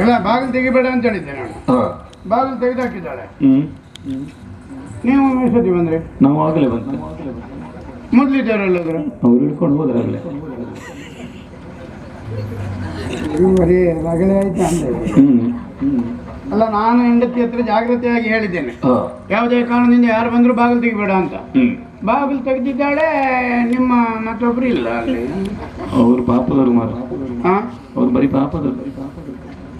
ಎಲ್ಲ ಬಾಗಿಲು ತೆಗಿಬೇಡ ಅಂತ ಹೇಳಿದ್ದೆ ನಾನು. ಬಾಗಿಲು ತೆಗೆದು ಹಾಕಿದ್ದಾಳೆ. ನೀವು ಎಷ್ಟೊತ್ತಿ ಬಂದ್ರಿ? ನಾವು ಆಗಲೇ ಬಂತು. ಮೊದಲಿದ್ದವರೆಲ್ಲದ್ರು ಅವ್ರು ಹಿಡ್ಕೊಂಡು ಹೋದ್ರಲ್ಲೇ. ಬರೀ ರಗಳೆ ಆಯ್ತು ಅಂದ್ರೆ. ಅಲ್ಲ, ನಾನು ಹೆಂಡತಿ ಹತ್ರ ಜಾಗ್ರತೆಯಾಗಿ ಹೇಳಿದ್ದೇನೆ, ಯಾವುದೇ ಕಾರಣದಿಂದ ಯಾರು ಬಂದ್ರು ಬಾಗಿಲು ತೆಗಿಬೇಡ ಅಂತ. ಬಾಗಿಲು ತೆಗೆದಿದ್ದಾಳೆ. ನಿಮ್ಮ ಮತ್ತೊಬ್ರು ಇಲ್ಲ ಅಲ್ಲಿ. ಅವ್ರು ಪಾಪದವ್ರು ಮಾರ. ಅವ್ರು ಬರೀ ಪಾಪದವ್ರು.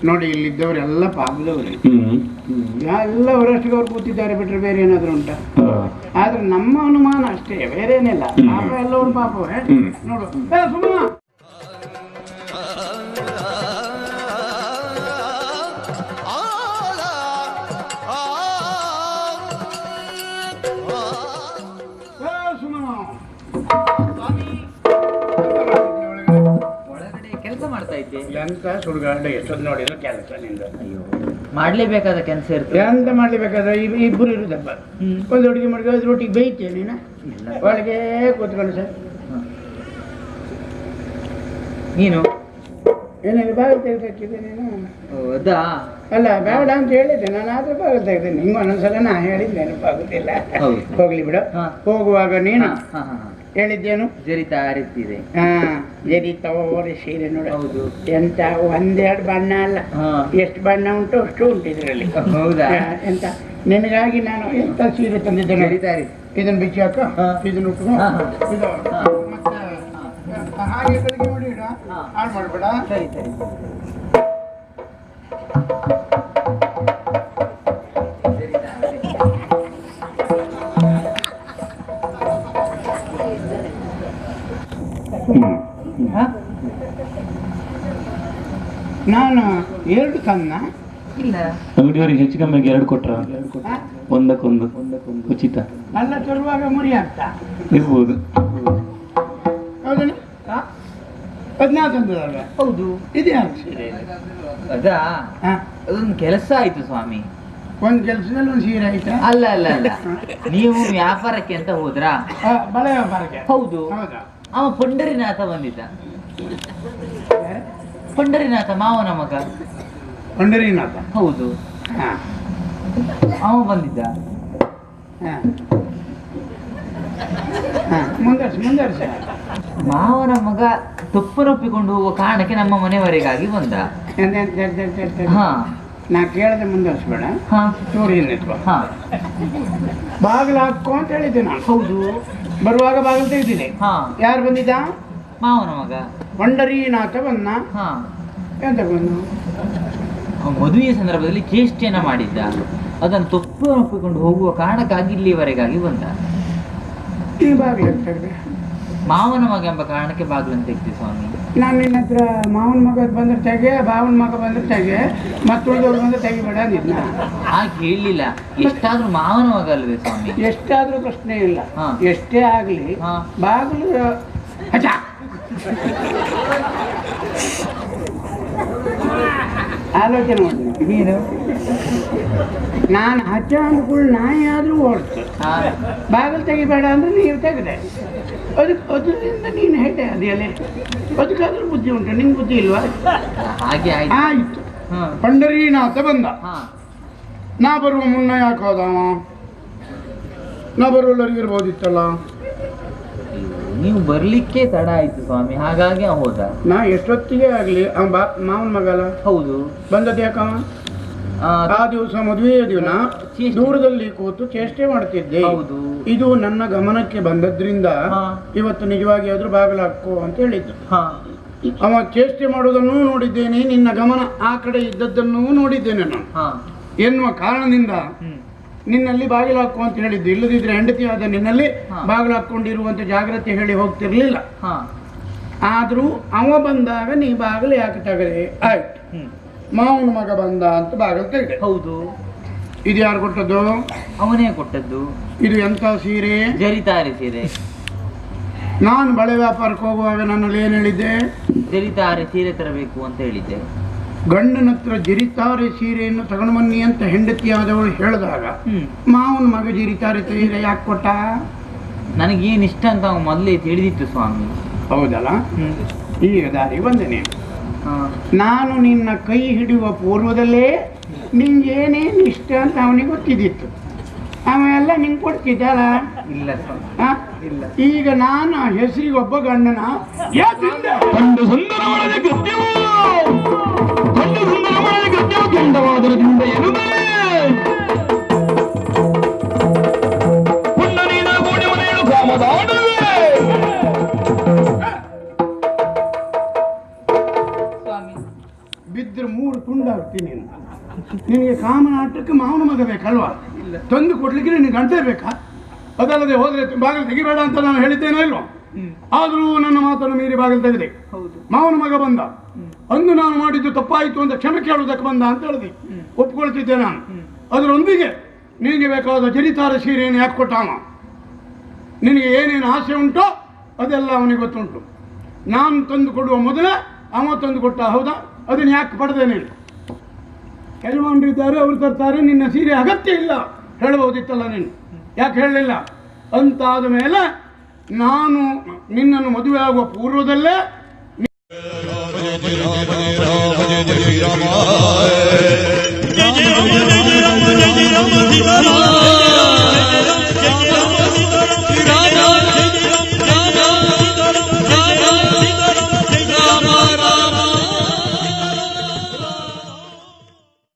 ನೋಡಿ, ಇಲ್ಲಿದ್ದವರೆಲ್ಲ ಪಾಪದವ್ರೆ. ಎಲ್ಲವರಷ್ಟಿಗೆ ಅವ್ರು ಕೂತಿದ್ದಾರೆ ಬಿಟ್ರೆ ಬೇರೆ ಏನಾದ್ರು ಉಂಟ? ಆದ್ರೆ ನಮ್ಮ ಅನುಮಾನ ಅಷ್ಟೇ, ಬೇರೆ ಏನಿಲ್ಲ. ಪಾಪ ಎಲ್ಲವರು ಪಾಪವೇ. ನೋಡು ಸುಮ್ಮ ಕೆಲಸ ಮಾಡ್ತಾ ಇದ್ದೆ. ಎಂತ ಸುಡುಗಾಡು ಎಷ್ಟೊಂದು ನೋಡಿದ್ರು ಕೆಲಸ ನಿಂದ. ಅಯ್ಯೋ, ಮಾಡ್ಲೇಬೇಕಾದ ಕೆಲಸ ಇರ್ತದೆ. ಎಂತ ಮಾಡ್ಲೇಬೇಕಾದ್ರೆ ಇಬ್ಬರು ಇರುದಪ್ಪ. ಒಂದು ಹುಡುಗಿ ಮಾಡಿ ಅದ್ರೊಟ್ಟಿಗೆ ಬೇಯ್ತೇನೆ ನೀನು ಒಳಗೆ ಕೂತ್ಕೊಂಡು ಸರ್. ನೀನು ಏನಾದ್ರು ಬಾಗಿಲು ತೆಗೆದಾಕಿದ್ದೆ ನೀನು? ಹೌದಾ? ಅಲ್ಲ, ಬೇಡ ಅಂತ ಹೇಳಿದ್ದೆ ನಾನು, ಆದ್ರೆ ಬಾಗಿಲು ತೆಗೆದೇನೆ. ಹಿಂಗೆ ಒಂದೊಂದ್ಸಲ ನಾ ಹೇಳಿದ್ದೆ, ನೆನಪಾಗುತ್ತಿಲ್ಲ. ಹೋಗ್ಲಿ ಬಿಡು. ಹೋಗುವಾಗ ನೀನು ಹೇಳಿದ್ದೇನು? ಜರಿತಾ ಅರಿತಿದೆ. ಜರಿತವರ ಸೀರೆ ನೋಡ. ಹೌದು. ಎಂತ ಒಂದೆರಡು ಬಣ್ಣ ಅಲ್ಲ, ಎಷ್ಟು ಬಣ್ಣ ಉಂಟು ಅಷ್ಟು ಉಂಟು ಇದರಲ್ಲಿ. ಹೌದಾ? ಎಂತ ನಿನಗಾಗಿ ನಾನು ಎಂತ ಸೀರೆ ತಂದಿದ್ದೇನೆ. ಜರಿತಾ ಇದನ್ನು ಬಿಚ್ಚಿ ಹಾಕ, ಇದನ್ನು ಉಟ್ಟು ಇದು ಮತ್ತೆ ಹಾಗೆ ಕಡೆಗೆ ಮಾಡಿ ಇಡ, ಹಾಳು ಮಾಡಬೇಡ. ಸರಿ ಸರಿ. ನಾನು ಎರಡು ಕನ್ನ ಇಲ್ಲ, ಅಂಗಡಿಯವರಿಗೆ ಹೆಚ್ಚು ಕಮ್ಮಿಯಾಗಿ 2 ಕೊಟ್ರ, ಒಂದಕ್ಕೊಂದು ಉಚಿತ. ಎಲ್ಲ ತರುವಾಗ ಮುರಿ ಆಗ್ತಾ ಇರ್ಬೋದು. ಹೌದಾ? 14 ತಂದದಲ್ಲ? ಹೌದು. ಇದು ಯಾರು ಸೀರೆ? ಅದಾ? ಅದೊಂದು ಕೆಲಸ ಆಯ್ತು ಸ್ವಾಮಿ. ಒಂದು ಕೆಲಸದಲ್ಲಿ ಒಂದು ಸೀರೆ ಆಯ್ತಾ? ಅಲ್ಲ ಅಲ್ಲ ಅಲ್ಲ, ನೀವು ವ್ಯಾಪಾರಕ್ಕೆ ಅಂತ ಹೋದ್ರಾ? ಬಳೆ ವ್ಯಾಪಾರಕ್ಕೆ? ಹೌದು. ಹೌದಾ? ಅವ ಪುಂಡರಿನಾಥ ಬಂದಿದ್ದ. ಪುಂಡರಿನಾಥ ಮಾವನ ಮಗ. ಪಂಡರಿನಾಥ? ಹೌದು. ಅವ ಬಂದಿದ್ದ. ಮುಂದರ್ಸಿ. ಮಾವನ ಮಗ ತುಪ್ಪನೊಪ್ಪಿಕೊಂಡು ಹೋಗುವ ಕಾರಣಕ್ಕೆ ನಮ್ಮ ಮನೆಯವರೆಗಾಗಿ ಬಂದ. ಹಾ, ನಾ ಕೇಳದೆ ಮುಂದರ್ಸ್ಬೇಡ. ಹಾ, ಚೂರಿ ನಿತ್ಕೋ. ಹಾ, ಬಾಗಿಲು ಹಾಕೋ ಅಂತ ಹೇಳಿದ್ದೆ ನಾನು. ಹೌದು. ಬರುವಾಗ ಬಾಗಿಲು ತೆಗೆದಿದೆ. ಹಾ. ಯಾರು ಬಂದಿದ್ದ? ಮಾವನ ಮಗ ಪಂಡರೀನಾಥ ಬಂದ. ಹಾ. ಎಂತ ಬಂದು? ಮದುವೆಯ ಸಂದರ್ಭದಲ್ಲಿ ಚೇಷ್ಟೆಯನ್ನ ಮಾಡಿದ್ದ. ಅದನ್ನು ತುಪ್ಪನೊಪ್ಪಿಕೊಂಡು ಹೋಗುವ ಕಾರಣಕ್ಕಾಗಿ ಇಲ್ಲಿವರೆಗಾಗಿ ಬಂದ. ಈ ಬಾಗಿಲು ತೆಗೆದೆ. ಮಾವನ ಮಗ ಎಂಬ ಕಾರಣಕ್ಕೆ ಬಾಗಿಲನ್ನು ತೆಗ್ದಿ ಸ್ವಾಮಿ. ನಾನು ನಿನ್ನ ಹತ್ರ ಮಾವನ ಮಗ ಬಂದ್ರೆ ತೆಗೆ, ಬಾವನ ಮಗ ಬಂದ್ರೆ ತೆಗೆ, ಮತ್ತುಳಿದವ್ರು ಬಂದ್ರೆ ತೆಗಿಬೇಡ ಅಂದಿದ್ನ. ಹಾಗೆ ಹೇಳಲಿಲ್ಲ. ಎಷ್ಟಾದ್ರೂ ಮಾವನ ಮಗ ಅಲ್ವೇ ಸ್ವಾಮಿ? ಎಷ್ಟಾದ್ರೂ ಪ್ರಶ್ನೆ ಇಲ್ಲ. ಎಷ್ಟೇ ಆಗ್ಲಿ ಬಾಗಿಲು ಆಲೋಚನೆ ಮಾಡಿ. ನೀನು ನಾನು ಹಚ್ಚ ಅಂದ್ಕೊಳ್ಳಿ ನಾಯಿ ಆದ್ರೂ ಓಡ್ತು. ಬಾಗಿಲು ತೆಗಿಬೇಡ ಅಂದ್ರೆ ನೀವು ತೆಗೆದೆ. ಅದರಿಂದ ನೀನು ಹೇಟೆ ಅದೇಲೆ. ಅದಕ್ಕಾದ್ರೂ ಬುದ್ಧಿ ಉಂಟು, ನಿಂಗೆ ಬುದ್ಧಿ ಇಲ್ವಾ? ಹಾಗೆ ಆಯ್ತು. ಪಂಡರೀನಾಥ ಬಂದ. ನಾ ಬರುವ ಮುನ್ನ ಯಾಕೆ ಹೋದವ? ನಾ ಬರುವಲ್ಲರಿಗೆ ಇರ್ಬೋದಿತ್ತಲ್ಲ. ನೀವು ಬರ್ಲಿಕ್ಕೆ ತಡ ಆಯ್ತು ಸ್ವಾಮಿ, ಹಾಗಾಗಿ ಹೋದ. ನಾ ಎಷ್ಟೊತ್ತಿಗೆ ಆಗ್ಲಿ ಮಾವನ ಮಗಲ್ಲ. ಹೌದು. ಬಂದದ್ದು ಯಾಕವ? ಆ ದಿವಸ ಮದುವೆಯ ದಿನ ದೂರದಲ್ಲಿ ಕೂತು ಚೇಷ್ಟೆ ಮಾಡ್ತಿದ್ದೆ. ಹೌದು. ಇದು ನನ್ನ ಗಮನಕ್ಕೆ ಬಂದದ್ರಿಂದ ಇವತ್ತು ನಿಜವಾಗಿ ಆದ್ರೂ ಬಾಗಿಲು ಹಾಕೋ ಅಂತ ಹೇಳಿದ್ದು. ಅವ ಚೇಷ್ಟೆ ಮಾಡೋದನ್ನೂ ನೋಡಿದ್ದೇನೆ, ನಿನ್ನ ಗಮನ ಆ ಕಡೆ ಇದ್ದದ್ದನ್ನೂ ನೋಡಿದ್ದೇನೆ ನಾನು ಎನ್ನುವ ಕಾರಣದಿಂದ ನಿನ್ನಲ್ಲಿ ಬಾಗಿಲು ಹಾಕು ಅಂತ ಹೇಳಿದ್ದು. ಇಲ್ಲದಿದ್ರೆ ಹೆಂಡತಿಯಾದ ನಿನ್ನಲ್ಲಿ ಬಾಗಿಲು ಹಾಕೊಂಡಿರುವಂತ ಜಾಗ್ರತೆ ಹೇಳಿ ಹೋಗ್ತಿರ್ಲಿಲ್ಲ. ಆದ್ರೂ ಅವ ಬಂದಾಗ ನೀ ಬಾಗಿಲು ಯಾಕೆ ತೆಗೆದೆ? ಆಯ್ತು, ಮಾವನ ಮಗ ಬಂದ ಅಂತ ಬಾಗಿಲು ತೆಗೆದೆ. ಹೌದು. ಇದು ಯಾರು ಕೊಟ್ಟದ್ದು? ಅವನೇ ಕೊಟ್ಟದ್ದು. ಇದು ಎಂತ ಸೀರೆ? ಜರಿತಾರೆ ಸೀರೆ. ನಾನು ಬಳೆ ವ್ಯಾಪಾರಕ್ಕೆ ಹೋಗುವಾಗ ನನ್ನಲ್ಲಿ ಏನ್ ಹೇಳಿದ್ದೆ? ಜರಿತಾರೆ ಸೀರೆ ತರಬೇಕು ಅಂತ ಹೇಳಿದ್ದೆ. ಗಂಡನ ಹತ್ರ ಜರಿತಾರೆ ಸೀರೆಯನ್ನು ತಗೊಂಡು ಬನ್ನಿ ಅಂತ ಹೆಂಡತಿಯಾದವಳು ಹೇಳಿದಾಗ ಮಾವನ ಮಗ ಜರಿತಾರೆ ಸೀರೆ ಯಾಕೆ ಕೊಟ್ಟ? ನನಗೇನು ಇಷ್ಟ ಅಂತ ಮೊದಲೇ ತಿಳಿದಿತ್ತು ಸ್ವಾಮಿ. ಹೌದಲ್ಲ? ಈಗ ದಾರಿ ಬಂದೇನೆ. ನಾನು ನಿನ್ನ ಕೈ ಹಿಡಿಯುವ ಪೂರ್ವದಲ್ಲೇ ನಿಂಗೇನೇನು ಇಷ್ಟ ಅಂತ ಅವನಿಗೆ ಗೊತ್ತಿದ್ದಿತ್ತು. ಅವೆಲ್ಲ ನಿಂಗೆ ಕೊಡ್ತಿದ್ದಲ್ಲ. ಇಲ್ಲ ಸ್ವಾಮಿ, ಆ? ಇಲ್ಲ. ಈಗ ನಾನು ಹೆಸರಿಗೆ ಒಬ್ಬ ಗಂಡನ ಗಂಡು ಸುಂದರವಾದ ಕೃತ್ಯವು ಗಂಡು ಸುಂದರವಾದ ಕೃತ್ಯವು ಕೆಂಡವಾದರದಿಂದ ಎರುವೆ ಪುಣ್ಯ ನೀನ ಗೋಡೆ ಮನೆಯಲು ಕಾಮದಾಡುವೆ. ಸ್ವಾಮಿ, ಬಿದ್ದರೆ 3 ತುಂಡಾಗ್ತೀನಿ. ನಿನಗೆ ಕಾಮನಾಟಕ್ಕೆ ಮಾವನ ಮಗ ಬೇಕಲ್ವಾ? ತಂದು ಕೊಡ್ಲಿಕ್ಕೆ ನಿನಗೆ ಗಂಟೆ ಬೇಕಾ? ಅದಲ್ಲದೆ ಹೋದ್ರೆ ಬಾಗಿಲು ತೆಗಿಬೇಡ ಅಂತ ನಾನು ಹೇಳಿದ್ದೇನೋ ಇಲ್ವೋ? ಆದರೂ ನನ್ನ ಮಾತನ್ನು ಮೀರಿ ಬಾಗಿಲು ತೆಗೆದೆ. ಹೌದು. ಮಾವನ ಮಗ ಬಂದ. ಅಂದು ನಾನು ಮಾಡಿದ್ದು ತಪ್ಪಾಯಿತು ಅಂತ ಕ್ಷಮೆ ಕೇಳುವುದಕ್ಕೆ ಬಂದ ಅಂತ ಹೇಳಿದೆ. ಒಪ್ಕೊಳ್ತಿದ್ದೆ ನಾನು. ಅದರೊಂದಿಗೆ ನಿನಗೆ ಬೇಕಾದ ಜರಿತಾರ ಸೀರೆಯನ್ನು ಯಾಕೆ ಕೊಟ್ಟಾವ? ನಿನಗೆ ಏನೇನು ಆಸೆ ಉಂಟೋ ಅದೆಲ್ಲ ಅವನಿಗೆ ಗೊತ್ತುಂಟು. ನಾನು ತಂದು ಕೊಡುವ ಮೊದಲೇ ಅವ ತಂದು ಕೊಟ್ಟ. ಹೌದಾ? ಅದನ್ನು ಯಾಕೆ ಪಡೆದೆ ನೀನು? ಕೆಲವೊಂದಿದ್ದಾರೆ, ಅವರು ತರ್ತಾರೆ. ನಿನ್ನ ಸೀರೆ ಅಗತ್ಯ ಇಲ್ಲ ಹೇಳಬಹುದಿತ್ತಲ್ಲ ನೀನು, ಯಾಕೆ ಹೇಳಲಿಲ್ಲ? ಅಂತಾದ ಮೇಲೆ ನಾನು ನಿನ್ನನ್ನು ಮದುವೆ ಆಗುವ ಪೂರ್ವದಲ್ಲೇ ರಾಮ